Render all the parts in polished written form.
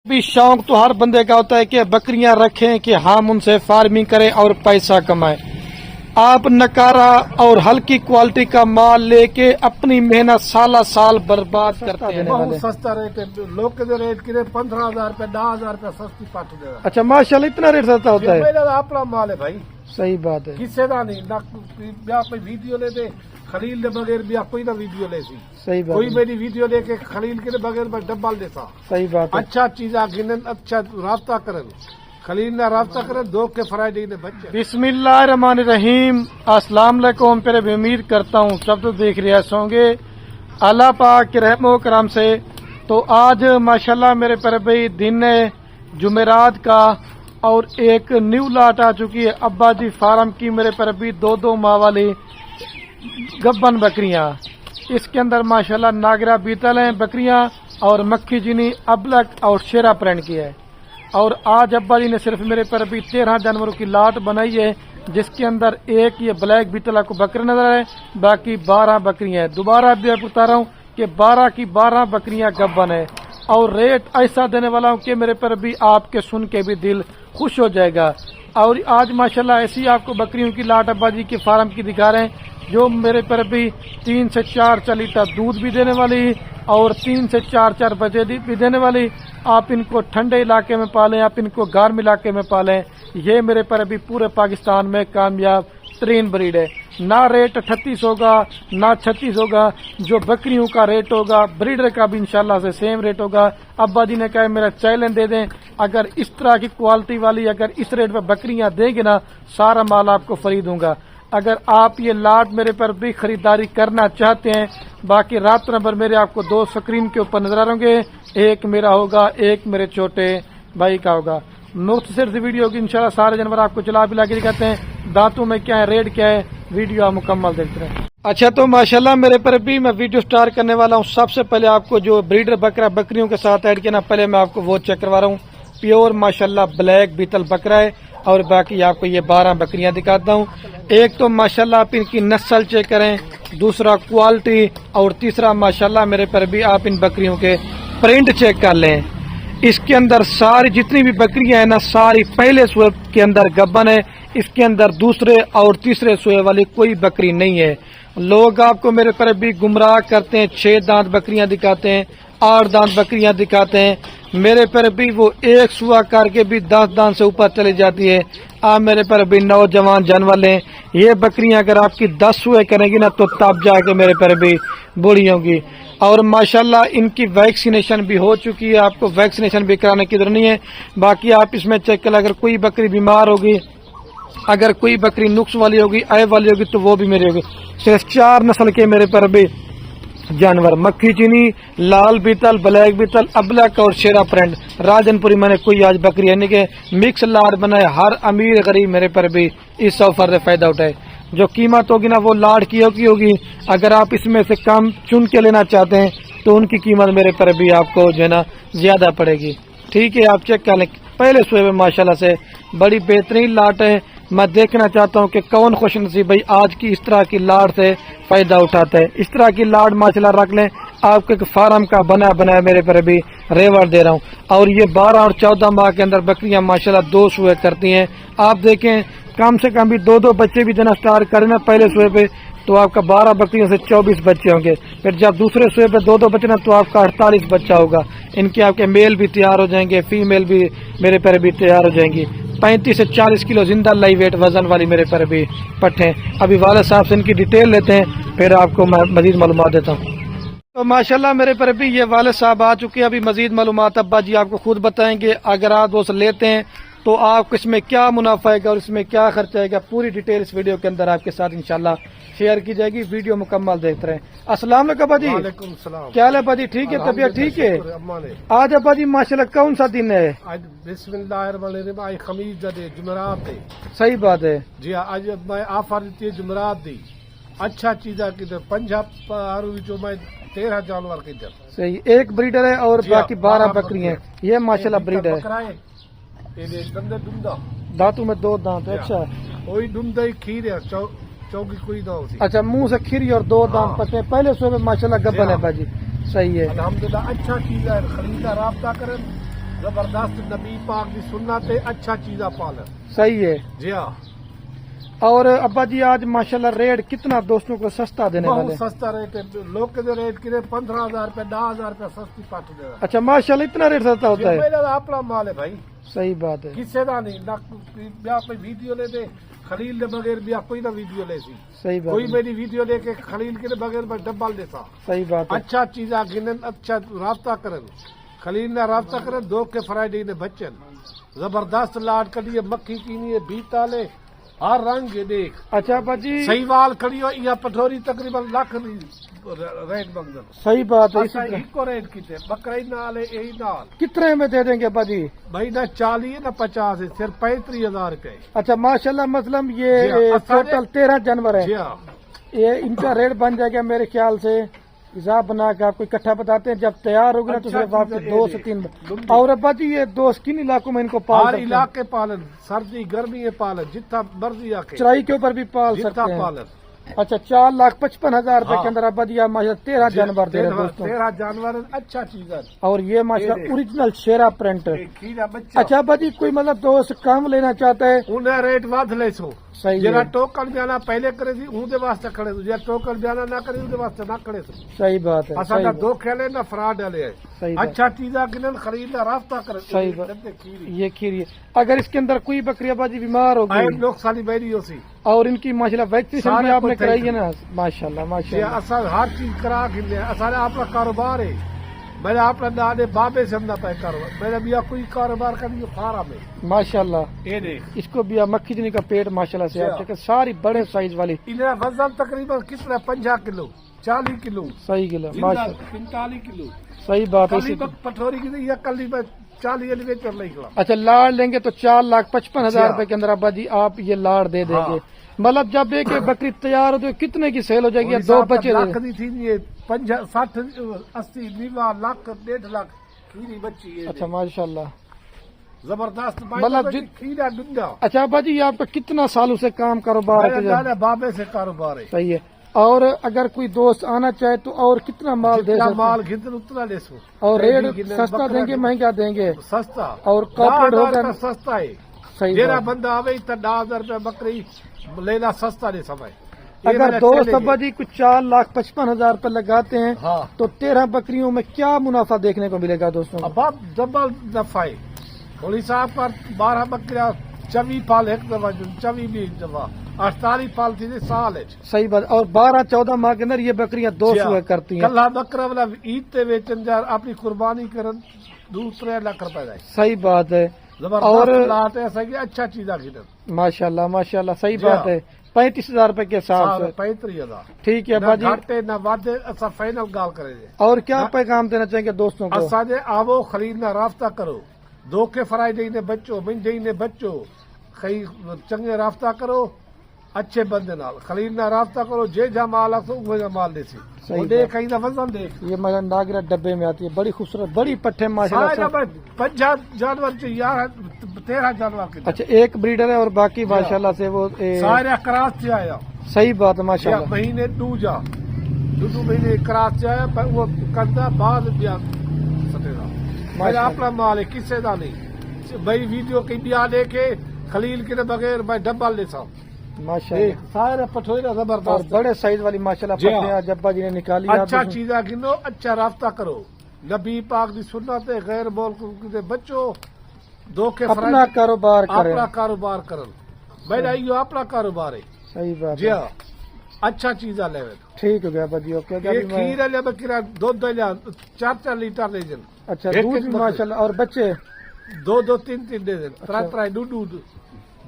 بھی شوق تو ہر بندے کا ہوتا ہے کہ بکریاں رکھیں کہ ہم ان سے فارمنگ کریں اور پیسہ کمائیں. آپ نکارا اور ہلکی کوالٹی کا مال لے کے اپنی محنت سالہ سال برباد کرتے ہیں. بہت سستا ریٹ ہے. لوگ کے ریٹ کے 15,000 روپے 10,000 روپے سستی پٹ دے رہا. اچھا ماشاءاللہ اتنا ریٹ سستا ہوتا ہے. میرا اپنا مال ہے بھائی. صحیح بات ہے. کسی کا نہیں نہ کوئی ویڈیو لے دے خلیل کے بغیر بھی کوئی نہ ویڈیو لے سی. صحیح بات کوئی میری ویڈیو لے کے خلیل کے بغیر میں ڈبال دیتا. صحیح بات ہے. اچھا چیز گنن اچھا رابطہ کریں خلیل نہ رابطہ کریں دو کے فرائیڈے نے بچے. بسم اللہ الرحمن الرحیم. السلام علیکم. پھر بھی امید کرتا ہوں سب تو دیکھ رہے ہوں گے اللہ پاک کے رحم و کرم سے. تو آج ماشاءاللہ میرے پر بھائی دن ہے جمعرات کا اور ایک نیو لاٹ آ چکی ہے ابا جی فارم کی میرے پر بھی 2 ماہ والی گبن بکریاں. اس کے اندر ماشاءاللہ ناگرا بیتل ہیں بکریاں اور مکھی جینی ابلک اور شیرا پرنٹ کی ہے. اور آج ابا جی نے صرف میرے پر بھی 13 جانوروں کی لاٹ بنائی ہے جس کے اندر ایک یہ بلیک بیتل کو بکرے نظر ہے باقی 12 بکریاں ہیں. دوبارہ بھی آپ کو بتا رہا ہوں کہ 12 کی 12 بکریاں گبن ہے اور ریٹ ایسا دینے والا ہوں کہ میرے پر بھی آپ کے سن کے بھی دل خوش ہو جائے گا. اور آج ماشاءاللہ ایسی آپ کو بکریوں کی لاٹ ابا جی کے فارم کی دکھا رہے ہیں جو میرے پر بھی 3 سے 4 لیٹر دودھ بھی دینے والی اور 3 سے 4 بچے بھی دینے والی. آپ ان کو ٹھنڈے علاقے میں پالیں آپ ان کو گرم علاقے میں پالیں. یہ میرے پر ابھی پورے پاکستان میں کامیاب ترین بریڈ ہے. نہ ریٹ 38 ہوگا نہ 36 ہوگا. جو بکریوں کا ریٹ ہوگا بریڈر کا بھی انشاءاللہ سے سیم ریٹ ہوگا. ابا جی نے کہا میرا چیلنج دے دیں اگر اس طرح کی کوالٹی والی اگر اس ریٹ پہ بکریاں دیں گے نا سارا مال آپ کو فری دوں گا. اگر آپ یہ لاٹ میرے پر بھی خریداری کرنا چاہتے ہیں باقی رابطہ نمبر میرے آپ کو 2 اسکرین کے اوپر نظر آ رہے گے. ایک میرا ہوگا ایک میرے چھوٹے بھائی کا ہوگا. مختصر سی ویڈیو کی انشاءاللہ سارے جانور آپ کو چلا پلا کے دکھاتے ہیں. دانتوں میں کیا ہے ریٹ کیا ہے ویڈیو آپ مکمل دیکھتے ہیں. اچھا تو ماشاءاللہ میرے پر بھی میں ویڈیو سٹارٹ کرنے والا ہوں. سب سے پہلے آپ کو جو بریڈر بکرا بکریوں کے ساتھ ایڈ کیا نا پہلے میں آپ کو وہ چیک کروا رہا ہوں. پیور ماشاءاللہ بلیک بیتل بکرا ہے اور باقی آپ کو یہ 12 بکریاں دکھاتا ہوں. ایک تو ماشاءاللہ آپ ان کی نسل چیک کریں دوسرا کوالٹی اور تیسرا ماشاءاللہ میرے پر بھی آپ ان بکریوں کے پرنٹ چیک کر لیں. اس کے اندر ساری جتنی بھی بکریاں ہیں نا ساری پہلے سوئے کے اندر گبن ہے. اس کے اندر دوسرے اور تیسرے سوئے والی کوئی بکری نہیں ہے. لوگ آپ کو میرے پر بھی گمراہ کرتے ہیں 6 دانت بکریاں دکھاتے ہیں 8 دانت بکریاں دکھاتے ہیں. میرے پر بھی وہ ایک سوا کر کے بھی 10 دانت سے اوپر چلی جاتی ہے. آپ میرے پر بھی نوجوان جانور لیں. یہ بکریاں اگر آپ کی 10 سوئے کریں گی نا تو تب جا کے میرے پر بھی بڑی ہوں گی. اور ماشاءاللہ ان کی ویکسینیشن بھی ہو چکی ہے. آپ کو ویکسینیشن بھی کرانے کی ضرورت نہیں ہے. باقی آپ اس میں چیک کریں اگر کوئی بکری بیمار ہوگی اگر کوئی بکری نقص والی ہوگی عیب والی ہوگی تو وہ بھی میری ہوگی. صرف 4 نسل کے میرے پر بھی جانور مکھی چینی لال بیتل بلیک بیتل ابلک اور شیرا پرنٹ راجن پوری میں نے کوئی آج بکری یعنی کہ مکس لاٹ بنائے. ہر امیر غریب میرے پر بھی اس آفر سے فائدہ اٹھائے. جو قیمت ہوگی نا وہ لاٹ کی ہوگی. اگر آپ اس میں سے کم چن کے لینا چاہتے ہیں تو ان کی قیمت میرے پر بھی آپ کو جو ہے نا زیادہ پڑے گی. ٹھیک ہے آپ چیک کر لیں. پہلے سوئے میں ماشاءاللہ سے بڑی بہترین لاٹ ہے. میں دیکھنا چاہتا ہوں کہ کون خوش نصیب بھائی آج کی اس طرح کی لاٹ سے فائدہ اٹھاتا ہے. اس طرح کی لاٹ ماشاءاللہ رکھ لیں. آپ کے فارم کا بنا میرے پر بھی ریوڑ دے رہا ہوں. اور یہ 12 اور 14 ماہ کے اندر بکریاں ماشاءاللہ 2 سوئے کرتی ہیں. آپ دیکھیں کم سے کم بھی 2 بچے بھی دینا سٹارٹ کریں نا پہلے سوئے پہ تو آپ کا 12 بکریوں سے 24 بچے ہوں گے. پھر جب دوسرے سوئے پہ 2 بچے نا تو آپ کا 48 بچہ ہوگا. ان کے آپ کے میل بھی تیار ہو جائیں گے فیمیل بھی میرے پر بھی تیار ہو جائیں گی. 35 سے 40 کلو زندہ لائی ویٹ وزن والی میرے پر بھی پٹھیں. ابھی والد صاحب سے ان کی ڈیٹیل لیتے ہیں پھر آپ کو میں مزید معلومات دیتا ہوں. تو ماشاءاللہ میرے پر بھی یہ والد صاحب آ چکے ہیں. ابھی مزید معلومات ابا جی آپ کو خود بتائیں گے. اگر آپ وہ لیتے ہیں تو آپ کو اس میں کیا منافع ہے گا اور اس میں کیا خرچہ ہے گا پوری ڈیٹیل اس ویڈیو کے اندر آپ کے ساتھ انشاءاللہ شیئر کی جائے گی. ویڈیو مکمل دیکھتے رہیں. السلام علیکم ابا جی. وعلیکم السلام. کیا حال ہے ابا جی ٹھیک ہے طبیعت ٹھیک ہے. آج ابا جی ماشاءاللہ کون سا دن ہے. بسم اللہ الرحمن الرحیم. آج خمیس دے جمعرات دے. صحیح بات ہے. جی آج میں آفر دیتی ہے جمعرات دی. اچھا چیزاں کدھر پنجاب جو میں 13 جانور کدھر صحیح ایک بریڈر ہے اور باقی 12 بکری ہیں. یہ ماشاءاللہ بریڈ ہے. دانتوں میں 2 دانت. اچھا کوئی ڈمدا کھیر ہے چوکی کوئی نہ ہوتی. اچھا منہ سے کھیری اور 2 دانت پکے پہلے سو میں ماشاءاللہ گبن ہے باجی. صحیح ہے الحمدللہ. اچھا چیز ہے خریدا رابطہ کریں زبردست نبی پاک کی سنت ہے، اچھا چیزاں پالن. صحیح ہے. جی ہاں، اور ابا جی آج ماشاءاللہ ریٹ کتنا دوستوں کو سستا دینے بہت والے؟ سستا ریٹ ہے. لوگ کے ریٹ کرے 15,000 روپے 10,000 روپے سستی پٹ دے رہا. اچھا ماشاءاللہ اتنا ریٹ سستا ہوتا ہے؟ میرا اپنا مال ہے بھائی، صحیح بات ہے. کسی کا نہیں. نہ بیا کوئی ویڈیو لے دے خلیل دے بغیر بیا کوئی نہ ویڈیو لے سی. صحیح بات کوئی ہے. میری ویڈیو لے کے خلیل کے بغیر میں ڈبل دیتا. صحیح بات ہے. اچھا چیزاں گنن، اچھا رابطہ کرن. خلیل نے رابطہ کرن، دو کے فرائیڈے نے بچن. زبردست لاٹ کڈی مکھی کینی ہے، بیتا لے ہر رنگ ہے. دیکھ اچھا ابا جی صحیح وال کھڑی ہو یا پٹھوری تقریباً لاکھ ریٹ بنگن. صحیح بات ہے. اسی اچھا طرح ایک ریٹ کیتے بکرا ہی نال ہے، یہی نال کتنے میں دے دیں گے ابا جی؟ بھائی نہ 40 ہے نہ 50 ہے، صرف 35,000 روپے. اچھا ماشاءاللہ مطلب جی یہ ہاں. ٹوٹل 13 جانور ہے. جی ہاں، یہ ان کا ریٹ بن جائے گا میرے خیال سے حساب بنا کے آپ کو اکٹھا بتاتے ہیں. جب تیار ہوگا تو اچھا صرف آپ چیز سے ہے 2 یہ سے 3. لمبی. اور ابا جی یہ دوست کن علاقوں میں ان کو پال ہر سکتے ہیں؟ علاقے پالن، سردی گرمی ہے پالن، جتنا مرضی آ کے چرائی کے اوپر بھی پال جتنا سکتے ہیں. پالن. اچھا 4,55,000 روپے ہاں. کے اندر ابا جی آپ ماشاءاللہ 13 جانور دے رہے ہیں دوستوں. 13 جانور اچھا چیز ہے. اور یہ ماشاءاللہ اوریجنل شیرا پرنٹ. کھیرا بچہ اچھا ابا جی کوئی مطلب دوست کام لینا چاہتا ہے؟ انہیں ریٹ ود لے سو. صحیح جہاں ہے. ٹوکن بیانا پہلے کرے سی اندر واسطے کھڑے سو، جہاں ٹوکن بیانا نہ کرے اندر واسطے نہ کھڑے سو. صحیح بات ہے. اصل صحیح نہ بات. دھوکھے والے نہ فراڈ والے ہیں. صحیح بات. اچھا چیزاں گنن خرید رابطہ کرے. صحیح بات. یہ کھیری ہے. اگر اس کے اندر کوئی بکری ابا جی بیمار ہو گئی لوگ سالی بیری ہو سی اور ان کی ماشاءاللہ ویکسینیشن بھی سارے آپ نے کچھ کرائی ہے نا؟ ماشاءاللہ یہ ماشاءاللہ. اصل ہر چیز کرا گھنے. اصل اپنا کاروبار ہے. میرا اپنا دادے بابے سے ہم نہ پہ کاروبار. میرا بھی کوئی کاروبار کا نہیں فارم ہے. ماشاءاللہ یہ دیکھ اس کو بھی مکھی جنی کا پیٹ ماشاءاللہ سے آپ دیکھیں ساری بڑے سائز والی. انہیں وزن تقریباً کتنا 50 کلو 40 کلو صحیح کلو ماشاءاللہ. 45 کلو. صحیح بات ہے. کلی اسی پٹھوری کی یا کلی میں 40 ایلیویٹر لے گا. اچھا لاڑ لیں گے تو 4,55,000 جی ہاں. روپے کے اندر ابا جی آپ یہ لاڑ دے دیں گے. مطلب جب ایک بکری تیار ہو تو کتنے کی سیل ہو جائے گی؟ 2 بچے دے لاکھ دی تھی یہ 50 60 80 90 لاکھ 1.5 لاکھ کھیری بچی ہے. اچھا ماشاءاللہ. زبردست مطلب کھیرا ڈنڈا. اچھا ابا جی آپ کا کتنا سالوں سے کام کاروبار ہے؟ میرا بابے سے کاروبار ہے. صحیح ہے. اور اگر کوئی دوست آنا چاہے تو اور کتنا مال دے جتنا سکتے ہیں؟ مال گھن اتنا لے سو. اور ریٹ سستا دیں گے مہنگا دیں گے؟ سستا اور کارپوریٹ ہوگا. سستا ہے. صحیح جہاں بات. بندہ آئے تو 10,000 روپے بکری لینا سستا نہیں سمجھ. اگر دوست ابا جی کچھ 4,55,000 روپے لگاتے ہیں ہاں تو 13 بکریوں میں کیا منافع دیکھنے کو ملے گا دوستوں کو؟ اب ڈبل نفع ہے. ہولی صاحب پر 12 بکریاں 24 پال ایک دفعہ 24 بھی ایک دفعہ 48 پال تھی سال ہے. صحیح بات. اور 12-14 ماہ کے اندر یہ بکریاں 200 کرتی ہیں. کلہ بکرا والا عید تے ویچن جا اپنی قربانی کرن 2-3 لاکھ روپے جائے. صحیح بات ہے. زبردست لاٹ ہے. صحیح اچھا چیزاں گھن. ماشاءاللہ ماشاءاللہ. صحیح بات ہے. 35,000 روپے کے حساب سے. 35,000. ٹھیک ہے ابا جی. گھاٹے نہ وعدے اصا فائنل گال کرے جے. اور کیا پیغام دینا چاہیں گے دوستوں کو؟ اصا جے آو خلیل نہ رابطہ کرو. دھوکے فرائیڈے نے بچو منڈے نے بچو خی چنگے رابطہ کرو اچھے بندے نال. خلیل نہ رابطہ کرو. جے جا مال آسو وہ جا مال دیسی. صحیح دیکھ کہیں دا وزن دیکھ. یہ مگر ناگرہ ڈبے میں آتی ہے. بڑی خوبصورت بڑی پٹھے ماشاءاللہ سے. 50 جانور چاہیے یار 13 جانور کے. اچھا ایک بریڈر ہے اور باقی ماشاءاللہ سے وہ سارے کراس سے آیا. صحیح بات ہے ماشاءاللہ. مہینے دو مہینے کراس سے آیا پر وہ کرتا بعد دیا سٹے میرا اپنا مال ہے کسی کا نہیں. بھائی ویڈیو کی بیا لے کے خلیل کے بغیر میں ڈبا لے سا ماشاءاللہ. سارے پٹھوئی اور زبردست بڑے سائز والی ماشاءاللہ جی ہاں. پٹھے آج ابا جی نے نکالی. اچھا چیزاں گنو اچھا رابطہ کرو. نبی پاک دی سنت ہے. غیر ملک کے بچوں دھوکے اپنا کاروبار کریں. اپنا کاروبار کرن. میرا یہ اپنا کاروبار ہے. صحیح بات جی ہے. ہاں اچھا چیزاں لے. ٹھیک ہو گیا ابا جی. اوکے. یہ کھیر لے بکرا دودھ لے 4 لیٹر لے جن. اچھا ایک دودھ ایک بھی بکری. ماشاءاللہ. اور بچے 2-3 دے دیں. 3 دودھ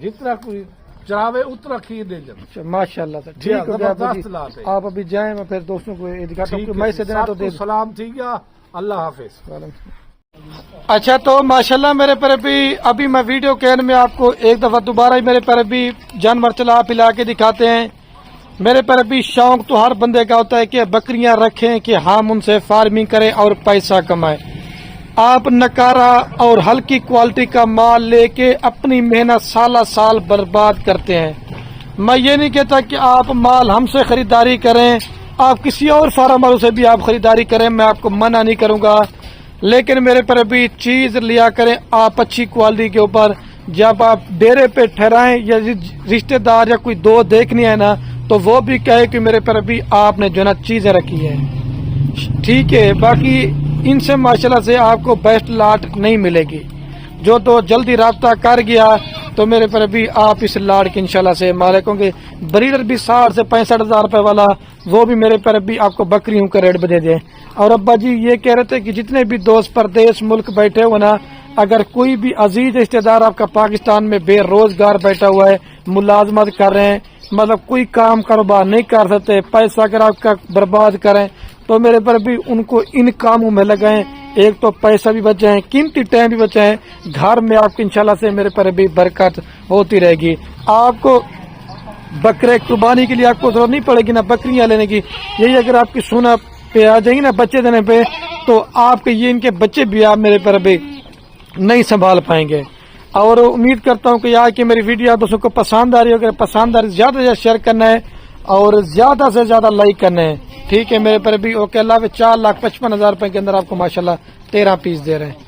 جتنا کوئی چراوے اتنا کھیر دے جن. اچھا ماشاءاللہ سے. جی ہاں، ٹھیک ہو گیا ابا زبردست جی. لات ہے. آپ ابھی جائیں میں پھر دوستوں کو یہ دکھاتا ہوں ٹھیک کہ ہے. میں سے دینا تو سب دے کو سلام ٹھیک ہے. اللہ حافظ. اچھا تو ماشاءاللہ میرے پر ابھی میں ویڈیو کے اینڈ میں آپ کو ایک دفعہ دوبارہ ہی میرے پر بھی جانور چلا پلا کے دکھاتے ہیں. میرے پر بھی شوق تو ہر بندے کا ہوتا ہے کہ بکریاں رکھیں کہ ہم ان سے فارمنگ کریں اور پیسہ کمائیں. آپ نکارا اور ہلکی کوالٹی کا مال لے کے اپنی محنت سال برباد کرتے ہیں. میں یہ نہیں کہتا کہ آپ مال ہم سے خریداری کریں. آپ کسی اور فارم والوں سے بھی آپ خریداری کریں. میں آپ کو منع نہیں کروں گا. لیکن میرے پر بھی چیز لیا کریں آپ اچھی کوالٹی کے اوپر. جب آپ ڈیرے پہ ٹھہرائیں یا رشتہ دار یا کوئی دو دیکھنی ہے نا تو وہ بھی کہے کہ میرے پر بھی آپ نے جو نا چیزیں رکھی ہیں. ٹھیک ہے. باقی ان سے ماشاءاللہ سے آپ کو بیسٹ لاٹ نہیں ملے گی. جو تو جلدی رابطہ کر گیا تو میرے پر بھی آپ اس لاٹ کے انشاءاللہ سے مالک ہوں گے. بریڈر بھی 60 سے 65 ہزار روپے والا وہ بھی میرے پر بھی آپ کو بکریوں کا ریٹ دے دیں. اور ابا جی یہ کہہ رہے تھے کہ جتنے بھی دوست پردیش ملک بیٹھے ہوئے نا اگر کوئی بھی عزیز رشتہ دار آپ کا پاکستان میں بے روزگار بیٹھا ہوا ہے ملازمت کر رہے ہیں مطلب کوئی کام کاروبار نہیں کر سکتے پیسہ اگر آپ کا برباد کریں تو میرے پر بھی ان کو ان کاموں میں لگائیں. ایک تو پیسہ بھی بچائیں قیمتی ٹائم بھی بچائیں. گھر میں آپ کی انشاءاللہ سے میرے پر بھی برکت ہوتی رہے گی. آپ کو بکرے قربانی کے لیے آپ کو ضرورت نہیں پڑے گی نا بکریاں لینے کی. یہی اگر آپ کی سونا پہ آ جائیں گی نا بچے دینے پہ تو آپ کے یہ ان کے بچے بھی آپ میرے پر بھی نہیں سنبھال پائیں گے. اور امید کرتا ہوں کہ آج کی میری ویڈیو آپ دوستوں کو پسند آ رہی ہے. اگر پسند آ رہی ہے زیادہ سے زیادہ شیئر کرنا ہے اور زیادہ سے زیادہ لائک کرنا ہے. ٹھیک ہے میرے پر بھی اوکے. اللہ 4,55,000 روپے کے اندر آپ کو ماشاءاللہ 13 پیس دے رہے ہیں.